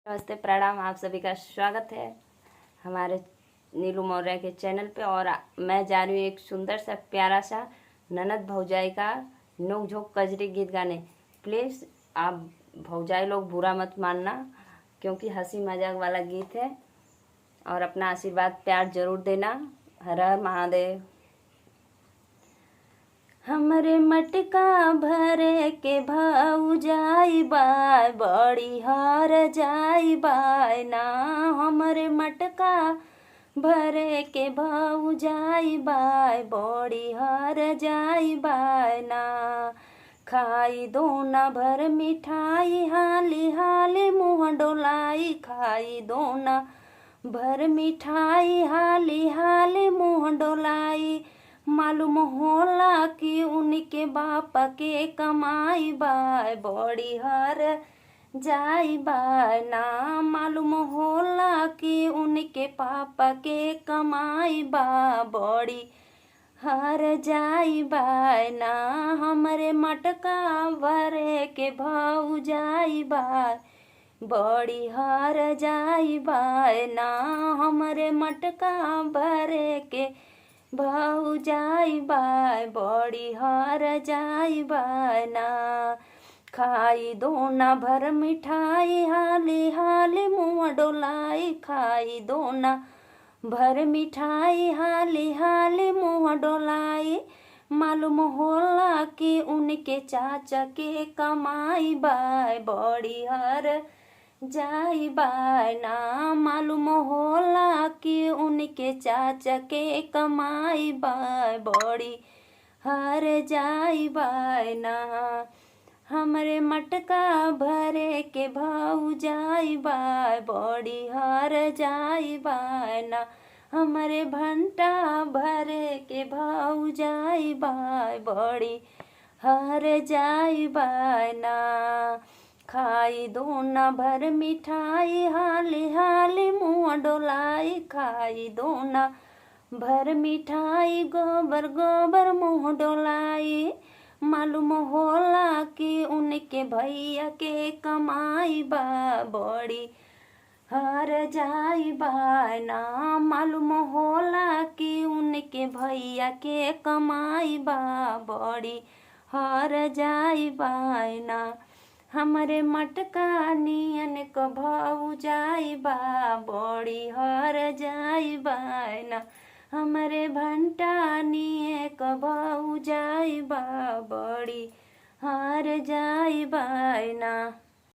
नमस्ते, प्रणाम। आप सभी का स्वागत है हमारे नीलू मौर्य के चैनल पे। और मैं जा रही हूँ एक सुंदर सा प्यारा सा ननद भौजाई का नोक झोंक कजरी गीत गाने। प्लीज़ आप भौजाई लोग बुरा मत मानना, क्योंकि हंसी मजाक वाला गीत है। और अपना आशीर्वाद प्यार जरूर देना। हर हर महादेव। हमरे मटका भरे के भौजाई बाय बड़ी हार जाई बाय ना। हमरे मटका भरे के भौजाई बाय बड़ी हार जाई बाय ना। खाई दोना भर मिठाई हाली हाली मुँह डोलाई। खाई दोना भर मिठाई हाली हाली मुँह डोलाई। मालूम होला कि उनके बाप के कमाई बाय बड़ी हर जाई बाय ना। मालूम होला कि उनके पापा के कमाई बा बड़ी हर जाई बाय ना। हमरे मटका भरे के भौजाई बाय बड़ी हार जाई बाय ना। हमरे मटका भरे के भौजाई बाय बड़ी हार जाई बाय ना। खाई दोना भर मिठाई हाली हाली मुँह डोलाई। खाई दोना भर मिठाई हाली हाली मुँह डोलाई। मालूम होला कि उनके चाचा के कमाई बाय बड़ी हर जाई बाय ना। मालूम होला कि उनके चाचा के कमाई बाय बड़ी हर जाई बाय ना। हमरे मटका भरे के भौजाई बाय बड़ी हर जाई बाय ना। हमरे भंटा भरे के भौजाई बाय बड़ी हर जाई बाय ना। खाई दोना भर मिठाई हाली हाली मुँह डोलाई। खाई दोना भर मिठाई गोबर गोबर मुँह डोलाई। मालूम होला कि उनके भैया के कमाई बा बड़ी हर जाई बाय ना। मालूम होला कि उनके भैया के कमाई बा बड़ी हर जाई बाय ना। हमरे मटका नियन क भौजाई बा बड़ी हर जाई बाय ना। हमरे भंटा निये क भौजाई बा बड़ी हर जाई बाय ना।